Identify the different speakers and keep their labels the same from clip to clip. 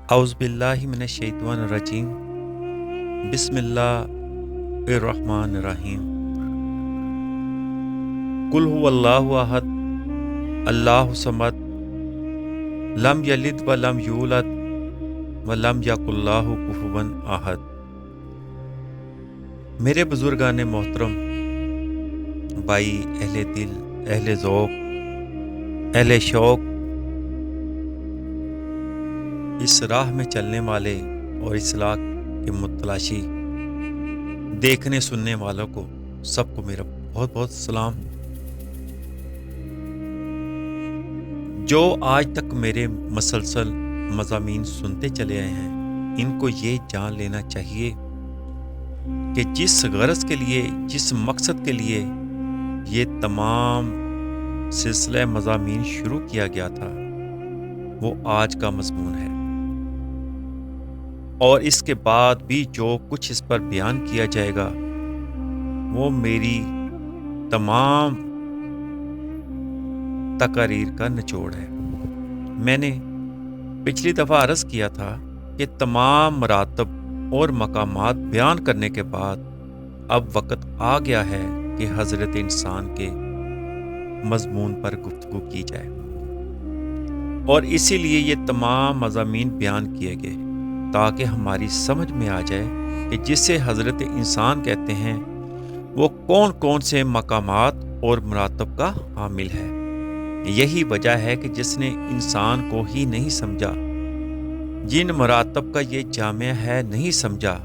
Speaker 1: اعوذ باللہ من الشیطان الرجیم بسم اللہ الرحمن الرحیم قل هو اللہ احد اللہ الصمد لم یلد ولم یولد ولم یکن لہ کفوا احد۔ میرے بزرگان محترم، بھائی، اہل دل، اہل ذوق، اہل شوق، اس راہ میں چلنے والے اور اصلاح کے متلاشی دیکھنے سننے والوں کو سب کو میرا بہت بہت سلام۔ جو آج تک میرے مسلسل مضامین سنتے چلے آئے ہیں، ان کو یہ جان لینا چاہیے کہ جس غرض کے لیے، جس مقصد کے لیے یہ تمام سلسلہ مضامین شروع کیا گیا تھا، وہ آج کا مضمون ہے، اور اس کے بعد بھی جو کچھ اس پر بیان کیا جائے گا وہ میری تمام تقاریر کا نچوڑ ہے۔ میں نے پچھلی دفعہ عرض کیا تھا کہ تمام مراتب اور مقامات بیان کرنے کے بعد اب وقت آ گیا ہے کہ حضرت انسان کے مضمون پر گفتگو کی جائے، اور اسی لیے یہ تمام مضامین بیان کیے گئے تاکہ ہماری سمجھ میں آ جائے کہ جسے حضرت انسان کہتے ہیں وہ کون کون سے مقامات اور مراتب کا حامل ہے۔ یہی وجہ ہے کہ جس نے انسان کو ہی نہیں سمجھا، جن مراتب کا یہ جامعہ ہے نہیں سمجھا،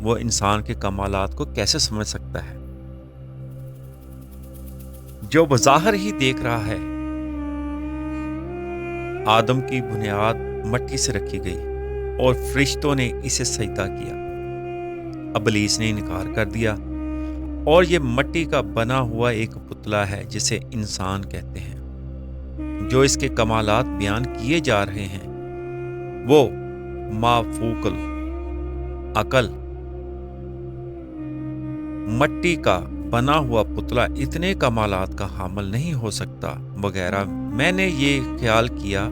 Speaker 1: وہ انسان کے کمالات کو کیسے سمجھ سکتا ہے؟ جو بظاہر ہی دیکھ رہا ہے، آدم کی بنیاد مٹی سے رکھی گئی اور فرشتوں نے اسے سجدہ کیا، ابلیس نے انکار کر دیا، اور یہ مٹی کا بنا ہوا ایک پتلا ہے جسے انسان کہتے ہیں۔ جو اس کے کمالات بیان کیے جا رہے ہیں وہ مافوق العقل، مٹی کا بنا ہوا پتلا اتنے کمالات کا حامل نہیں ہو سکتا وغیرہ۔ میں نے یہ خیال کیا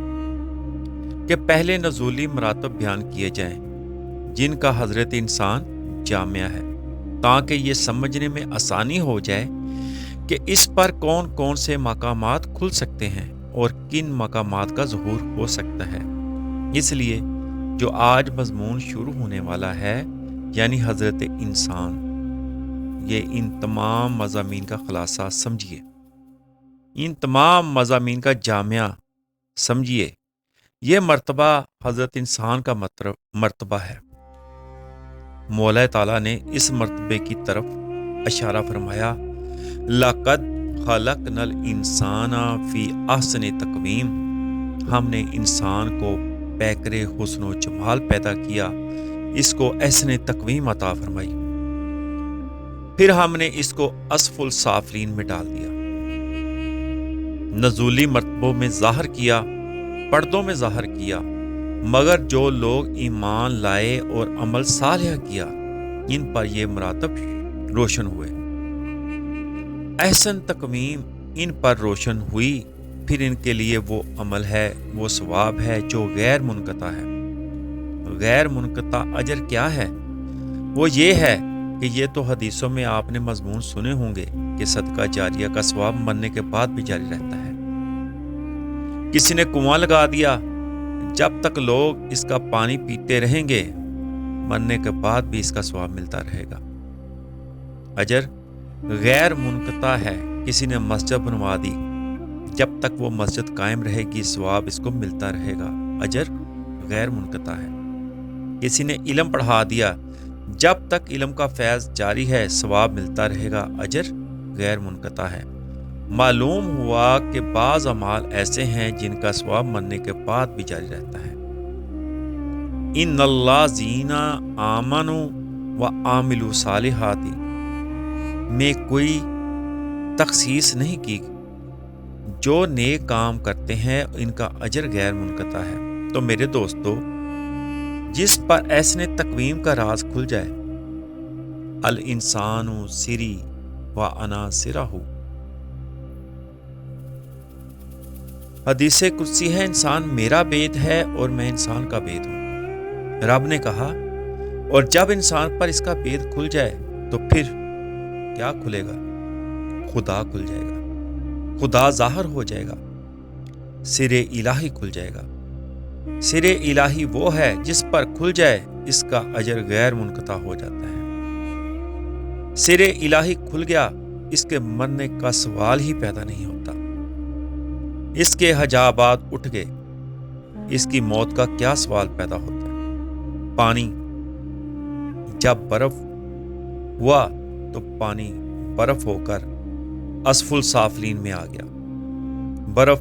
Speaker 1: کہ پہلے نزولی مراتب بیان کیے جائیں جن کا حضرت انسان جامعہ ہے، تاکہ یہ سمجھنے میں آسانی ہو جائے کہ اس پر کون کون سے مقامات کھل سکتے ہیں اور کن مقامات کا ظہور ہو سکتا ہے۔ اس لیے جو آج مضمون شروع ہونے والا ہے، یعنی حضرت انسان، یہ ان تمام مضامین کا خلاصہ سمجھیے، ان تمام مضامین کا جامعہ سمجھیے۔ یہ مرتبہ حضرت انسان کا مرتبہ ہے۔ مولا تعالیٰ نے اس مرتبے کی طرف اشارہ فرمایا، لَقَدْ خَلَقْنَا الْإِنسَانَ فِي أَحْسَنِ تَقْوِيمٍ، ہم نے انسان کو پیکر حسن و جمال پیدا کیا، اس کو احسن تقویم عطا فرمائی، پھر ہم نے اس کو اسفل السافلین میں ڈال دیا، نزولی مرتبوں میں ظاہر کیا، پردوں میں ظاہر کیا، مگر جو لوگ ایمان لائے اور عمل صالح کیا، ان پر یہ مراتب روشن ہوئے، احسن تقویم ان پر روشن ہوئی، پھر ان کے لیے وہ عمل ہے، وہ ثواب ہے جو غیر منقطع ہے۔ غیر منقطع اجر کیا ہے؟ وہ یہ ہے کہ یہ تو حدیثوں میں آپ نے مضمون سنے ہوں گے کہ صدقہ جاریہ کا ثواب مرنے کے بعد بھی جاری رہتا ہے۔ کسی نے کنواں لگا دیا، جب تک لوگ اس کا پانی پیتے رہیں گے، مرنے کے بعد بھی اس کا ثواب ملتا رہے گا۔ اجر غیر منقطع ہے۔ کسی نے مسجد بنوا دی، جب تک وہ مسجد قائم رہے گی ثواب اس کو ملتا رہے گا، اجر غیر منقطع ہے۔ کسی نے علم پڑھا دیا، جب تک علم کا فیض جاری ہے ثواب ملتا رہے گا، اجر غیر منقطع ہے۔ معلوم ہوا کہ بعض اعمال ایسے ہیں جن کا ثواب مرنے کے بعد بھی جاری رہتا ہے۔ ان الذین آمنوا وعملوا الصالحات میں کوئی تخصیص نہیں کی، جو نیک کام کرتے ہیں ان کا اجر غیر منقطع ہے۔ تو میرے دوستو، جس پر احسن تقویم کا راز کھل جائے، الانسان سری وانا سرہ، حدیث قدسی ہے، انسان میرا بید ہے اور میں انسان کا بید ہوں۔ رب نے کہا اور جب انسان پر اس کا بید کھل جائے تو پھر کیا کھلے گا؟ خدا کھل جائے گا، خدا ظاہر ہو جائے گا، سر الہی کھل جائے گا۔ سر الہی وہ ہے جس پر کھل جائے اس کا اجر غیر منقطع ہو جاتا ہے۔ سر الہی کھل گیا، اس کے مرنے کا سوال ہی پیدا نہیں ہوتا۔ اس کے حجابات اٹھ گئے، اس کی موت کا کیا سوال پیدا ہوتا ہے؟ پانی جب برف ہوا تو پانی برف ہو کر اسفل سافلین میں آ گیا۔ برف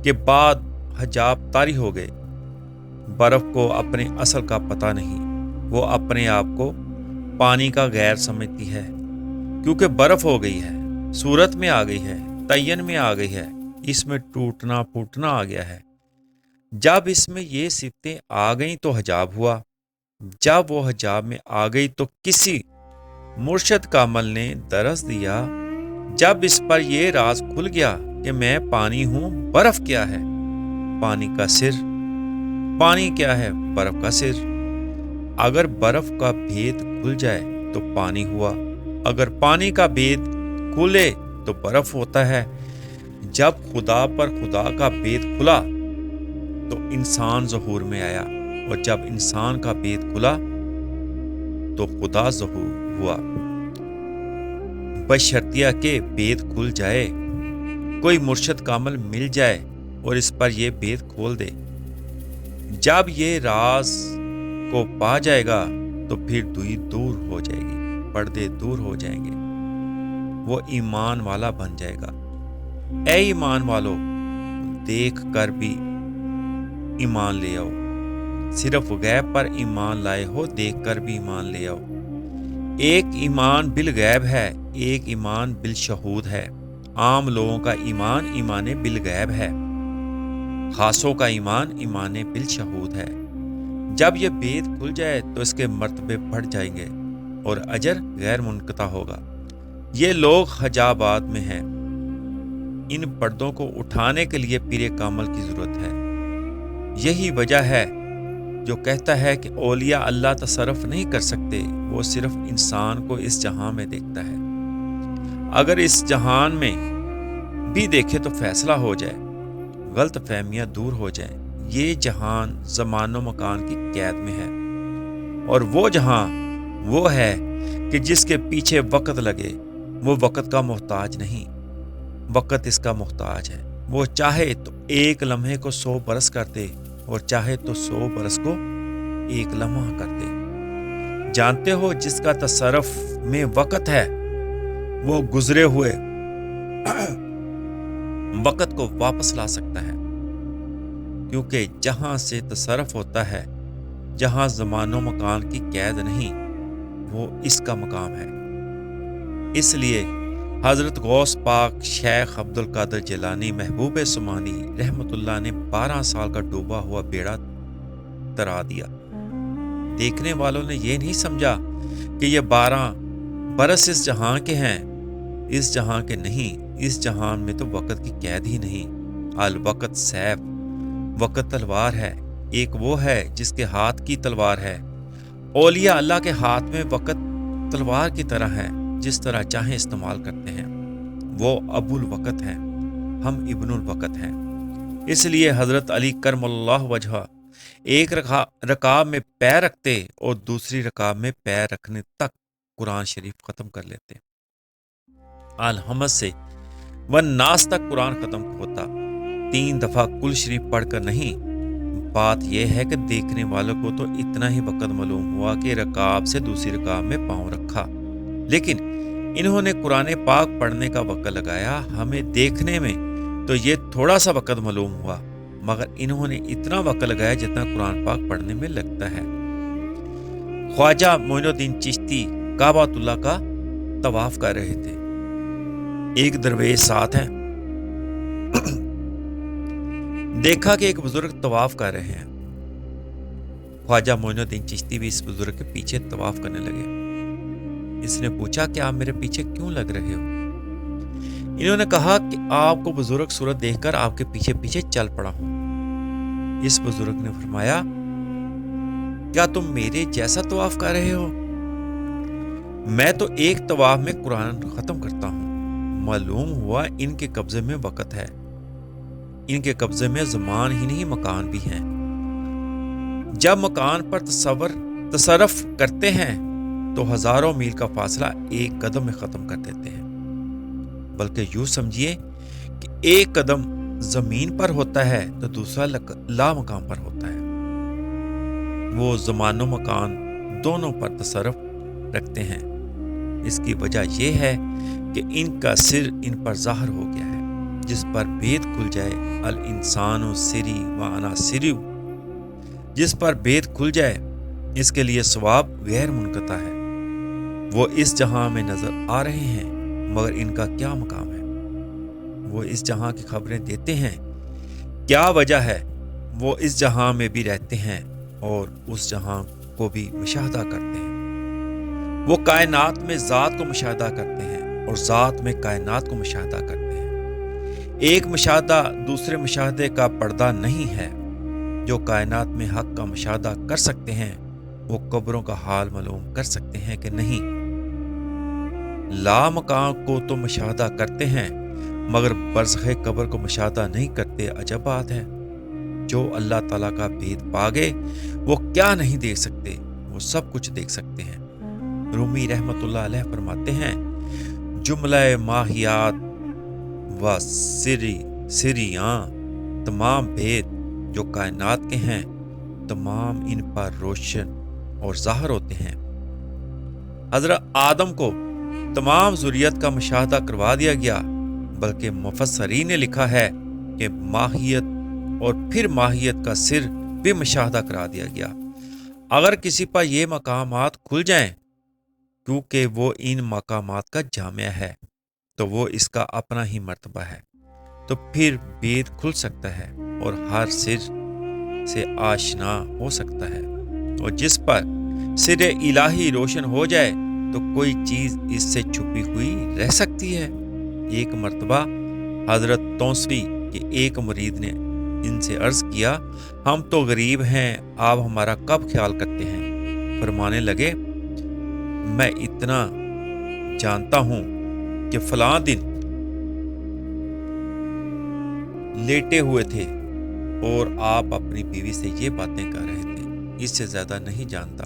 Speaker 1: کے بعد حجاب طاری ہو گئے۔ برف کو اپنے اصل کا پتہ نہیں، وہ اپنے آپ کو پانی کا غیر سمجھتی ہے، کیونکہ برف ہو گئی ہے، صورت میں آ گئی ہے، تعین میں آ گئی ہے، اس میں ٹوٹنا پھوٹنا آ گیا ہے۔ جب اس میں یہ صفتیں آ گئیں تو حجاب ہوا۔ جب وہ حجاب میں آ گئی تو کسی مرشد کا عمل نے درس دیا۔ جب اس پر یہ راز کھل گیا کہ میں پانی ہوں، برف کیا ہے؟ پانی کا سر۔ پانی کیا ہے؟ برف کا سر۔ اگر برف کا بھید کھل جائے تو پانی ہوا، اگر پانی کا بھید کھلے تو برف ہوتا ہے۔ جب خدا پر خدا کا بھید کھلا تو انسان ظہور میں آیا، اور جب انسان کا بھید کھلا تو خدا ظہور ہوا۔ بشرطیہ کہ بھید کھل جائے، کوئی مرشد کامل مل جائے اور اس پر یہ بھید کھول دے۔ جب یہ راز کو پا جائے گا تو پھر دوئی دور ہو جائے گی، پردے دور ہو جائیں گے، وہ ایمان والا بن جائے گا۔ اے ایمان والو، دیکھ کر بھی ایمان لے آؤ۔ صرف غیب پر ایمان لائے ہو، دیکھ کر بھی ایمان لے آؤ۔ ایک ایمان بالغیب ہے، ایک ایمان بالشہود ہے۔ عام لوگوں کا ایمان ایمان بالغیب ہے، خاصوں کا ایمان ایمان بالشہود ہے۔ جب یہ بید کھل جائے تو اس کے مرتبے بڑھ جائیں گے اور اجر غیر منقطع ہوگا۔ یہ لوگ حجابات میں ہیں، ان پردوں کو اٹھانے کے لیے پیر کامل کی ضرورت ہے۔ یہی وجہ ہے جو کہتا ہے کہ اولیاء اللہ تصرف نہیں کر سکتے، وہ صرف انسان کو اس جہان میں دیکھتا ہے۔ اگر اس جہان میں بھی دیکھے تو فیصلہ ہو جائے، غلط فہمیاں دور ہو جائیں۔ یہ جہان زمان و مکان کی قید میں ہے، اور وہ جہاں وہ ہے کہ جس کے پیچھے وقت لگے، وہ وقت کا محتاج نہیں، وقت اس کا محتاج ہے۔ وہ چاہے تو ایک لمحے کو 100 برس کر دے، اور چاہے تو 100 برس کو ایک لمحہ کر دے۔ جانتے ہو جس کا تصرف میں وقت ہے وہ گزرے ہوئے وقت کو واپس لا سکتا ہے، کیونکہ جہاں سے تصرف ہوتا ہے، جہاں زمان و مکان کی قید نہیں، وہ اس کا مقام ہے۔ اس لیے حضرت غوث پاک شیخ عبد القادر جیلانی محبوب سمانی رحمت اللہ نے 12 سال کا ڈوبا ہوا بیڑا ترا دیا۔ دیکھنے والوں نے یہ نہیں سمجھا کہ یہ 12 برس اس جہاں کے ہیں، اس جہاں کے نہیں۔ اس جہان میں تو وقت کی قید ہی نہیں۔ الوقت سیف، وقت تلوار ہے۔ ایک وہ ہے جس کے ہاتھ کی تلوار ہے۔ اولیاء اللہ کے ہاتھ میں وقت تلوار کی طرح ہے، جس طرح چاہیں استعمال کرتے ہیں۔ وہ ابو الوقت ہیں، ہم ابن الوقت ہیں۔ اس لیے حضرت علی کرم اللہ وجہہ ایک رکعت میں پیر رکھتے اور دوسری رکعت میں پیر رکھنے تک قرآن شریف ختم کر لیتے۔ الحمد سے والناس تک قرآن ختم ہوتا، 3 دفعہ کل شریف پڑھ کر نہیں۔ بات یہ ہے کہ دیکھنے والوں کو تو اتنا ہی وقت معلوم ہوا کہ رکعت سے دوسری رکعت میں پاؤں رکھا، لیکن انہوں نے قرآن پاک پڑھنے کا وقت لگایا۔ ہمیں دیکھنے میں تو یہ تھوڑا سا وقت معلوم ہوا، مگر انہوں نے اتنا وقت لگایا جتنا قرآن پاک پڑھنے میں لگتا ہے۔ خواجہ معین الدین چشتی کعبۃ اللہ کا طواف کر رہے تھے، ایک درویش ساتھ ہیں۔ دیکھا کہ ایک بزرگ طواف کر رہے ہیں۔ خواجہ معین الدین چشتی بھی اس بزرگ کے پیچھے طواف کرنے لگے۔ اس نے پوچھا کہ آپ میرے پیچھے کیوں لگ رہے ہو؟ انہوں نے کہا کہ آپ کو بزرگ صورت دیکھ کر آپ کے پیچھے پیچھے چل پڑا ہوں۔ اس بزرگ نے فرمایا کیا تم میرے جیسا طواف کر رہے ہو؟ میں تو ایک طواف میں قرآن ختم کرتا ہوں۔ معلوم ہوا ان کے قبضے میں وقت ہے، ان کے قبضے میں زمان ہی نہیں مکان بھی ہیں۔ جب مکان پر تصرف کرتے ہیں تو ہزاروں میل کا فاصلہ ایک قدم میں ختم کر دیتے ہیں، بلکہ یوں سمجھیے کہ ایک قدم زمین پر ہوتا ہے تو دوسرا لا مقام پر ہوتا ہے۔ وہ زمان و مکان دونوں پر تصرف رکھتے ہیں۔ اس کی وجہ یہ ہے کہ ان کا سر ان پر ظاہر ہو گیا ہے، جس پر بید کھل جائے الانسان سری وانا سری، جس پر بید کھل جائے اس کے لیے ثواب غیر منقطع ہے۔ وہ اس جہاں میں نظر آ رہے ہیں مگر ان کا کیا مقام ہے؟ وہ اس جہاں کی خبریں دیتے ہیں، کیا وجہ ہے؟ وہ اس جہاں میں بھی رہتے ہیں اور اس جہاں کو بھی مشاہدہ کرتے ہیں۔ وہ کائنات میں ذات کو مشاہدہ کرتے ہیں اور ذات میں کائنات کو مشاہدہ کرتے ہیں۔ ایک مشاہدہ دوسرے مشاہدے کا پردہ نہیں ہے۔ جو کائنات میں حق کا مشاہدہ کر سکتے ہیں وہ قبروں کا حال معلوم کر سکتے ہیں کہ نہیں؟ لا مکان کو تو مشاہدہ کرتے ہیں مگر برزخ قبر کو مشاہدہ نہیں کرتے۔ عجب بات ہے، جو اللہ تعالیٰ کا بھید پا گئے وہ کیا نہیں دیکھ سکتے؟ وہ سب کچھ دیکھ سکتے ہیں۔ رومی رحمت اللہ علیہ فرماتے ہیں، جملہ ماہیات و سریاں تمام بھید جو کائنات کے ہیں تمام ان پر روشن اور ظاہر ہوتے ہیں۔ حضرت آدم کو تمام ذریت کا مشاہدہ کروا دیا گیا، بلکہ مفسرین نے لکھا ہے کہ ماہیت اور پھر ماہیت کا سر بھی مشاہدہ کرا دیا گیا۔ اگر کسی پر یہ مقامات کھل جائیں کیونکہ وہ ان مقامات کا جامعہ ہے تو وہ اس کا اپنا ہی مرتبہ ہے، تو پھر بید کھل سکتا ہے اور ہر سر سے آشنا ہو سکتا ہے، اور جس پر سر الہی روشن ہو جائے تو کوئی چیز اس سے چھپی ہوئی رہ سکتی ہے۔ ایک مرتبہ حضرت توسوی کے ایک مرید نے ان سے عرض کیا، ہم تو غریب ہیں، آپ ہمارا کب خیال کرتے ہیں؟ فرمانے لگے، میں اتنا جانتا ہوں کہ فلاں دن لیٹے ہوئے تھے اور آپ اپنی بیوی سے یہ باتیں کر رہے تھے، اس سے زیادہ نہیں جانتا۔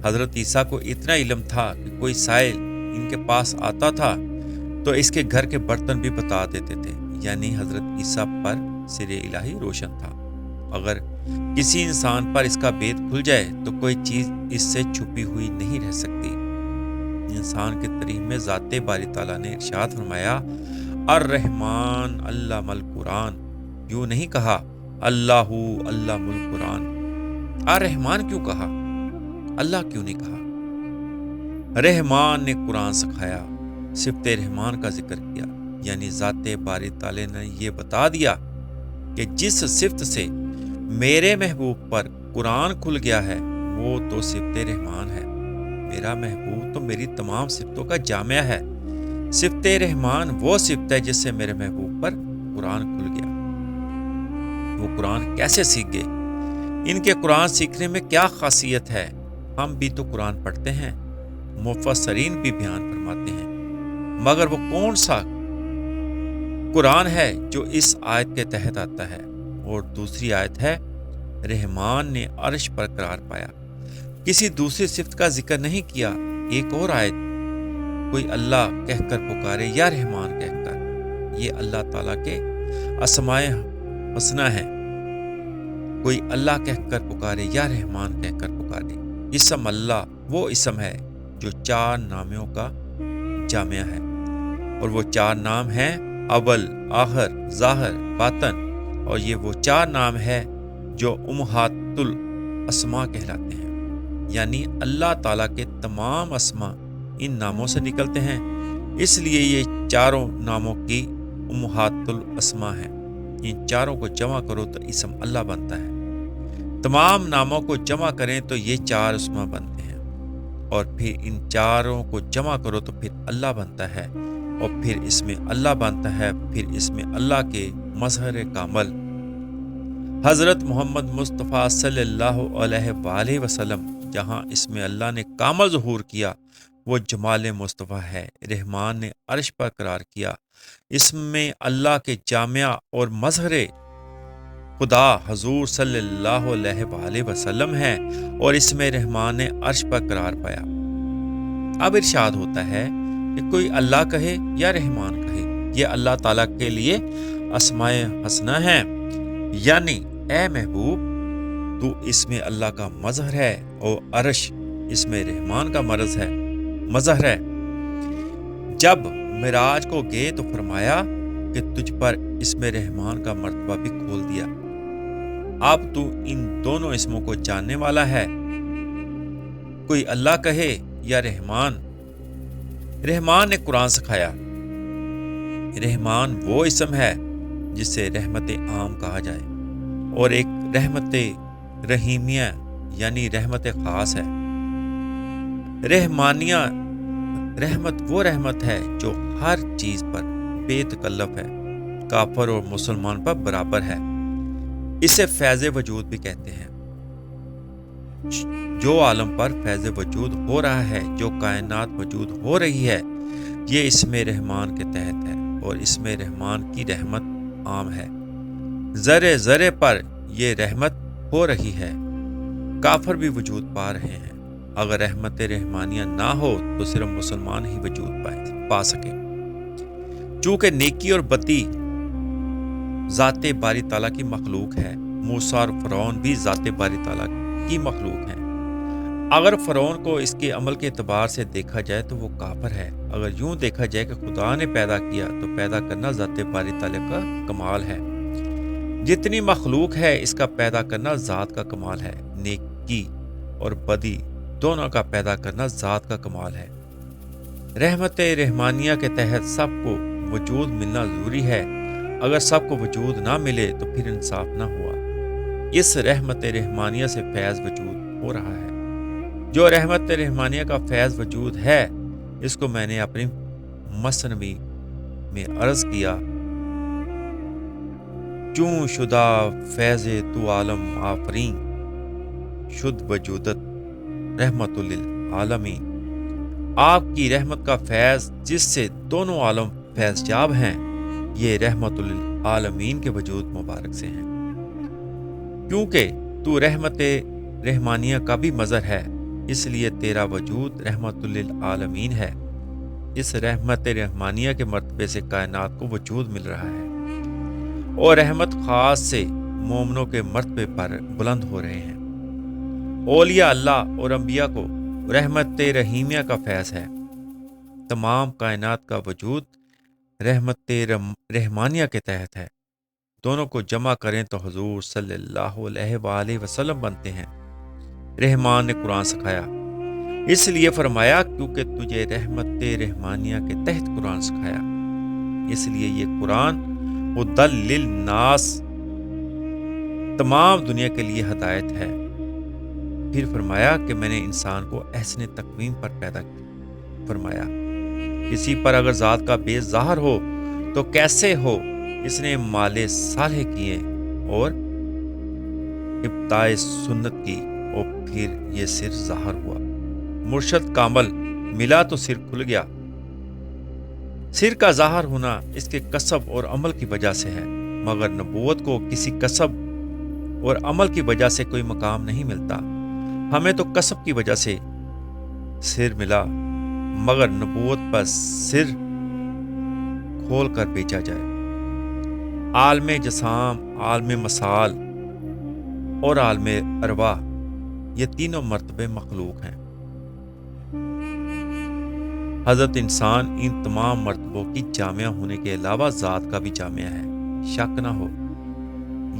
Speaker 1: حضرت عیسیٰ کو اتنا علم تھا کہ کوئی سائل ان کے پاس آتا تھا تو اس کے گھر کے برتن بھی بتا دیتے تھے، یعنی حضرت عیسیٰ پر سر الہی روشن تھا۔ اگر کسی انسان پر اس کا بید کھل جائے تو کوئی چیز اس سے چھپی ہوئی نہیں رہ سکتی۔ انسان کے تعریف میں ذات باری تعالیٰ نے ارشاد فرمایا، الرحمن علم القرآن، یوں نہیں کہا اللہ علم القرآن۔ الرحمن کیوں کہا؟ اللہ کیوں نہیں کہا؟ رحمان نے قرآن سکھایا، صفت رحمان کا ذکر کیا، یعنی ذات باری تعالیٰ نے یہ بتا دیا کہ جس صفت سے میرے محبوب پر قرآن کھل گیا ہے وہ تو صفت رحمان ہے۔ میرا محبوب تو میری تمام صفتوں کا جامعہ ہے۔ صفت رحمان وہ صفت ہے جس سے میرے محبوب پر قرآن کھل گیا۔ وہ قرآن کیسے سیکھ گئے؟ ان کے قرآن سیکھنے میں کیا خاصیت ہے؟ ہم بھی تو قرآن پڑھتے ہیں، مفسرین بھی بیان فرماتے ہیں، مگر وہ کون سا قرآن ہے جو اس آیت کے تحت آتا ہے؟ اور دوسری آیت ہے، رحمان نے عرش پر قرار پایا، کسی دوسری صفت کا ذکر نہیں کیا۔ ایک اور آیت، کوئی اللہ کہہ کر پکارے یا رحمان کہہ کر، یہ اللہ تعالیٰ کے اسماء حسنہ ہے۔ کوئی اللہ کہہ کر پکارے یا رحمان کہہ کر پکارے۔ اسم اللہ وہ اسم ہے جو 4 ناموں کا جامعہ ہے، اور وہ 4 نام ہیں اول، آخر، ظاہر، باطن، اور یہ وہ 4 نام ہے جو امہات الاسماء کہلاتے ہیں، یعنی اللہ تعالیٰ کے تمام اسماء ان ناموں سے نکلتے ہیں، اس لیے یہ 4 ناموں کی امہات الاسماء ہیں۔ ان 4 کو جمع کرو تو اسم اللہ بنتا ہے، تمام ناموں کو جمع کریں تو یہ 4 اسماء بنتے ہیں، اور پھر ان 4 کو جمع کرو تو پھر اللہ بنتا ہے، اور پھر اس میں اللہ بنتا ہے، پھر اس میں اللہ کے مظہر کامل حضرت محمد مصطفیٰ صلی اللہ علیہ وآلہ وسلم جہاں اس میں اللہ نے کامل ظہور کیا وہ جمال مصطفیٰ ہے، رحمان نے عرش پر قرار کیا، اس میں اللہ کے جامعہ اور مظہر خدا حضور صلی اللہ علیہ وآلہ وسلم ہے، اور اس میں رحمان نے عرش پر قرار پایا۔ اب ارشاد ہوتا ہے کہ کوئی اللہ کہے یا رحمان کہے، یہ اللہ تعالیٰ کے لیے اسماء حسنہ ہیں، یعنی اے محبوب تو اس میں اللہ کا مظہر ہے اور عرش اس میں رحمان کا مظہر ہے۔ جب معراج کو گئے تو فرمایا کہ تجھ پر اس میں رحمان کا مرتبہ بھی کھول دیا، اب تو ان دونوں اسموں کو جاننے والا ہے، کوئی اللہ کہے یا رحمان۔ رحمان نے قرآن سکھایا، رحمان وہ اسم ہے جس سے رحمت عام کہا جائے، اور ایک رحمت رحیمیہ یعنی رحمت خاص ہے۔ رحمانیہ رحمت وہ رحمت ہے جو ہر چیز پر بے تکلف ہے، کافر اور مسلمان پر برابر ہے، اسے فیض وجود بھی کہتے ہیں۔ جو عالم پر فیض وجود ہو رہا ہے، جو کائنات وجود ہو رہی ہے، یہ اسم رحمان کے تحت ہے، اور اسم رحمان کی رحمت عام ہے، ذرے ذرے پر یہ رحمت ہو رہی ہے، کافر بھی وجود پا رہے ہیں۔ اگر رحمت رحمانیہ نہ ہو تو صرف مسلمان ہی وجود پا سکے، چونکہ نیکی اور بدی ذات باری تعالیٰ کی مخلوق ہے۔ موسیٰ اور فرعون بھی ذات باری تعالیٰ کی مخلوق ہیں۔ اگر فرعون کو اس کے عمل کے اعتبار سے دیکھا جائے تو وہ کافر ہے، اگر یوں دیکھا جائے کہ خدا نے پیدا کیا تو پیدا کرنا ذات باری تعالیٰ کا کمال ہے۔ جتنی مخلوق ہے اس کا پیدا کرنا ذات کا کمال ہے، نیکی اور بدی دونوں کا پیدا کرنا ذات کا کمال ہے۔ رحمت رحمانیہ کے تحت سب کو وجود ملنا ضروری ہے، اگر سب کو وجود نہ ملے تو پھر انصاف نہ ہوا۔ اس رحمت رحمانیہ سے فیض وجود ہو رہا ہے۔ جو رحمت رحمانیہ کا فیض وجود ہے اس کو میں نے اپنی مثنوی میں عرض کیا، چوں شدہ فیض تو عالم آفرین، شد وجودت رحمت للعالمین۔ آپ کی رحمت کا فیض جس سے دونوں عالم فیض یاب ہیں، یہ رحمت للعالمین کے وجود مبارک سے ہیں، کیونکہ تو رحمت رحمانیہ کا بھی مظہر ہے، اس لیے تیرا وجود رحمت للعالمین ہے۔ اس رحمت رحمانیہ کے مرتبے سے کائنات کو وجود مل رہا ہے، اور رحمت خاص سے مومنوں کے مرتبے پر بلند ہو رہے ہیں۔ اولیاء اللہ اور انبیاء کو رحمت رحیمیہ کا فیض ہے، تمام کائنات کا وجود رحمت رحمانیہ کے تحت ہے، دونوں کو جمع کریں تو حضور صلی اللہ علیہ وآلہ وسلم بنتے ہیں۔ رحمان نے قرآن سکھایا، اس لیے فرمایا کیونکہ تجھے رحمت رحمانیہ کے تحت قرآن سکھایا، اس لیے یہ قرآن ہدی للناس تمام دنیا کے لیے ہدایت ہے۔ پھر فرمایا کہ میں نے انسان کو احسن تقویم پر پیدا کیا، فرمایا کسی پر اگر ذات کا بیز ظاہر ہو تو کیسے ہو، اس نے مال صالح کیے اور ابتدائے سنت کی، اور پھر یہ سر ظاہر ہوا۔ مرشد کامل ملا تو سر کھل گیا۔ سر کا ظاہر ہونا اس کے کسب اور عمل کی وجہ سے ہے، مگر نبوت کو کسی کسب اور عمل کی وجہ سے کوئی مقام نہیں ملتا۔ ہمیں تو کسب کی وجہ سے سر ملا، مگر نبوت پر سر کھول کر بیچا جائے۔ عالم جسام، عالم مسال اور عالم ارواح، یہ تینوں مرتبے مخلوق ہیں۔ حضرت انسان ان تمام مرتبوں کی جامعہ ہونے کے علاوہ ذات کا بھی جامعہ ہے، شک نہ ہو۔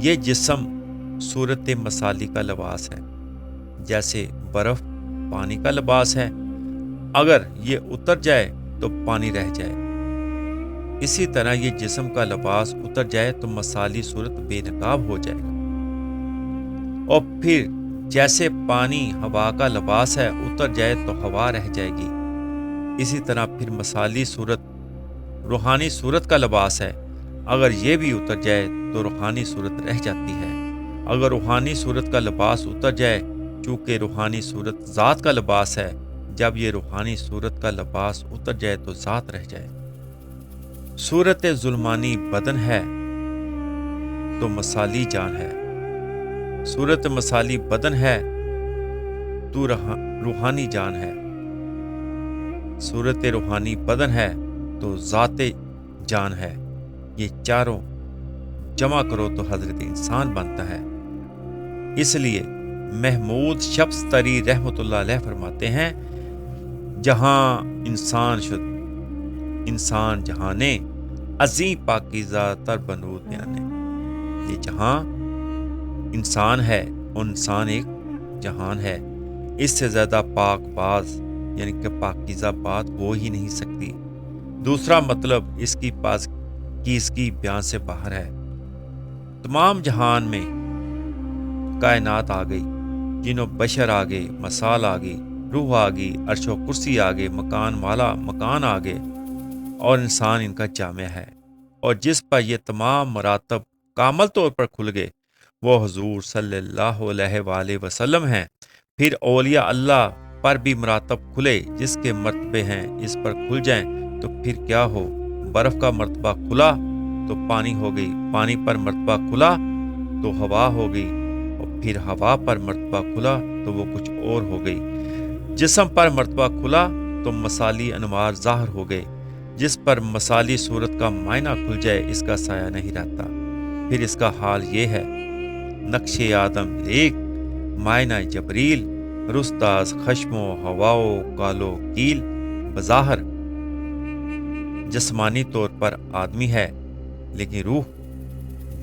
Speaker 1: یہ جسم صورت مثالی کا لباس ہے، جیسے برف پانی کا لباس ہے، اگر یہ اتر جائے تو پانی رہ جائے، اسی طرح یہ جسم کا لباس اتر جائے تو مثالی صورت بے نقاب ہو جائے گا۔ اور پھر جیسے پانی ہوا کا لباس ہے، اتر جائے تو ہوا رہ جائے گی، اسی طرح پھر مثالی صورت روحانی صورت کا لباس ہے، اگر یہ بھی اتر جائے تو روحانی صورت رہ جاتی ہے۔ اگر روحانی صورت کا لباس اتر جائے، چونکہ روحانی صورت ذات کا لباس ہے، جب یہ روحانی صورت کا لباس اتر جائے تو ذات رہ جائے۔ صورت ظلمانی بدن ہے تو مثالی جان ہے، صورت مثالی بدن ہے تو روحانی جان ہے، صورت روحانی بدن ہے تو ذات جان ہے۔ یہ چاروں جمع کرو تو حضرت انسان بنتا ہے۔ اس لیے محمود شمس تری رحمۃ اللہ علیہ فرماتے ہیں، جہاں انسان شد انسان جہانے، عظیم پاکیزہ تر بنود بیانے۔ یہ جہاں انسان ہے اور انسان ایک جہان ہے، اس سے زیادہ پاک باز یعنی کہ پاکیزہ بات ہو ہی نہیں سکتی۔ دوسرا مطلب اس کی پاکیزگی بیان سے باہر ہے۔ تمام جہان میں کائنات آ گئی، جن و بشر آ گئے، مثال آ گئی، روح آ گئی، عرش و کرسی آ گئے، مکان والا مکان آ گئے، اور انسان ان کا جامع ہے۔ اور جس پر یہ تمام مراتب کامل طور پر کھل گئے وہ حضور صلی اللہ علیہ وآلہ وسلم ہیں۔ پھر اولیاء اللہ پر بھی مراتب کھلے، جس کے مرتبے ہیں اس پر کھل جائیں تو پھر کیا ہو۔ برف کا مرتبہ کھلا تو پانی ہو گئی، پانی پر مرتبہ کھلا تو ہوا ہو گئی، اور پھر ہوا پر مرتبہ کھلا تو وہ کچھ اور ہو گئی۔ جسم پر مرتبہ کھلا تو مثالی انوار ظاہر ہو گئے، جس پر مثالی صورت کا معنی کھل جائے اس کا سایہ نہیں رہتا۔ پھر اس کا حال یہ ہے، نقش آدم ایک، معنی جبریل، رستاز خشم و ہواؤ کالو کیل، بظاہر جسمانی طور پر آدمی ہے لیکن روح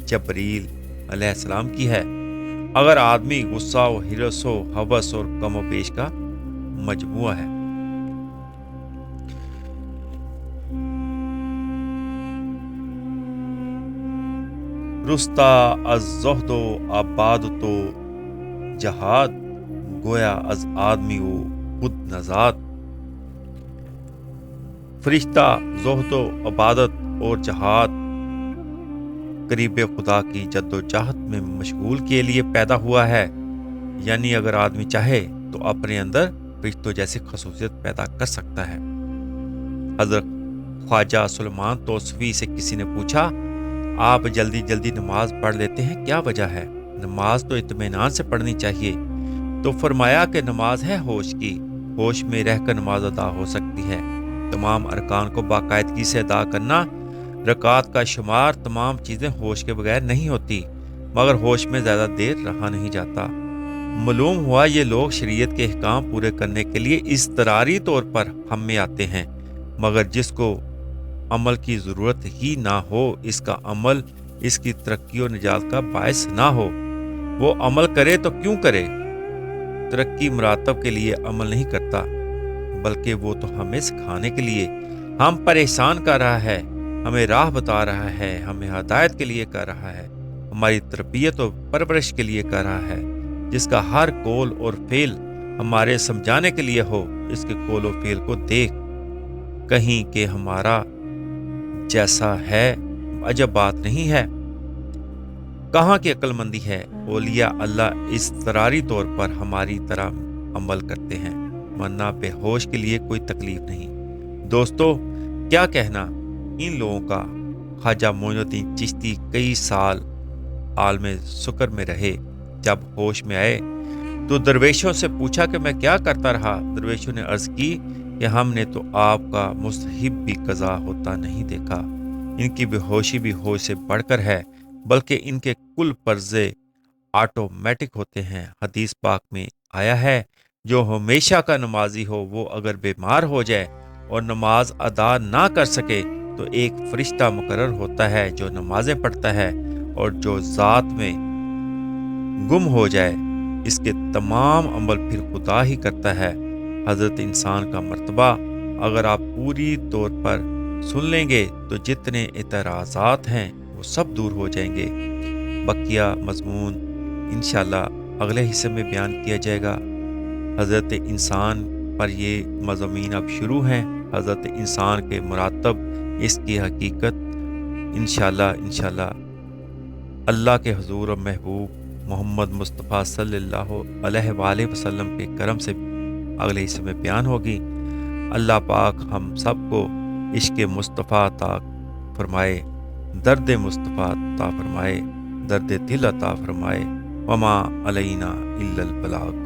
Speaker 1: جبریل علیہ السلام کی ہے۔ اگر آدمی غصہ و حرص و ہوس اور کم و بیش کا مجموعہ ہے۔ رستا از زہد و آباد تو جہاد، گویا از آدمی و خود نزاد۔ فرشتہ زہد و عبادت اور جہاد، قریب خدا کی جد و جہد میں مشغول کے لیے پیدا ہوا ہے۔ یعنی اگر آدمی چاہے تو اپنے اندر فرشتوں جیسی خصوصیت پیدا کر سکتا ہے۔ حضرت خواجہ سلیمان توسوی سے کسی نے پوچھا، آپ جلدی جلدی نماز پڑھ لیتے ہیں، کیا وجہ ہے؟ نماز تو اطمینان سے پڑھنی چاہیے۔ تو فرمایا کہ نماز ہے ہوش کی، ہوش میں رہ کر نماز ادا ہو سکتی ہے۔ تمام ارکان کو باقاعدگی سے ادا کرنا، رکعات کا شمار، تمام چیزیں ہوش کے بغیر نہیں ہوتی، مگر ہوش میں زیادہ دیر رہا نہیں جاتا۔ معلوم ہوا یہ لوگ شریعت کے احکام پورے کرنے کے لیے اضطراری طور پر ہم میں آتے ہیں، مگر جس کو عمل کی ضرورت ہی نہ ہو، اس کا عمل اس کی ترقی و نجات کا باعث نہ ہو، وہ عمل کرے تو کیوں کرے؟ ترقی مراتب کے لیے عمل نہیں کرتا، بلکہ وہ تو ہمیں سکھانے کے لیے، ہم پر احسان کر رہا ہے، ہمیں راہ بتا رہا ہے، ہمیں ہدایت کے لیے کر رہا ہے، ہماری تربیت و پرورش کے لیے کر رہا ہے۔ جس کا ہر قول اور فعل ہمارے سمجھانے کے لیے ہو، اس کے قول و فعل کو دیکھ کہیں کہ ہمارا جیسا ہے، عجب بات نہیں ہے۔ کہاں کی عقل مندی ہے؟ اولیاء اللہ اضطراری طور پر ہماری طرح عمل کرتے ہیں، ورنہ بے ہوش کے لیے کوئی تکلیف نہیں۔ دوستو، کیا کہنا ان لوگوں کا؟ خواجہ معین الدین چشتی کئی سال عالم سکر میں رہے، جب ہوش میں آئے تو درویشوں سے پوچھا کہ میں کیا کرتا رہا؟ درویشوں نے عرض کی کہ ہم نے تو آپ کا مستحب بھی قضا ہوتا نہیں دیکھا۔ ان کی بے ہوشی بھی ہوش سے بڑھ کر ہے، بلکہ ان کے کل پرزے آٹومیٹک ہوتے ہیں۔ حدیث پاک میں آیا ہے، جو ہمیشہ کا نمازی ہو، وہ اگر بیمار ہو جائے اور نماز ادا نہ کر سکے تو ایک فرشتہ مقرر ہوتا ہے جو نمازیں پڑھتا ہے، اور جو ذات میں گم ہو جائے اس کے تمام عمل پھر خدا ہی کرتا ہے۔ حضرت انسان کا مرتبہ اگر آپ پوری طور پر سن لیں گے تو جتنے اعتراضات ہیں وہ سب دور ہو جائیں گے۔ بقیہ مضمون انشاءاللہ اگلے حصے میں بیان کیا جائے گا۔ حضرت انسان پر یہ مضامین اب شروع ہیں، حضرت انسان کے مراتب، اس کی حقیقت انشاءاللہ اللہ کے حضور و محبوب محمد مصطفیٰ صلی اللہ علیہ وآلہ وسلم کے کرم سے اگلے حصے میں بیان ہوگی۔ اللہ پاک ہم سب کو عشق مصطفیٰ عطا فرمائے، درد مصطفیٰ عطا فرمائے، درد دل عطا فرمائے۔ وما علینا الا البلاغ۔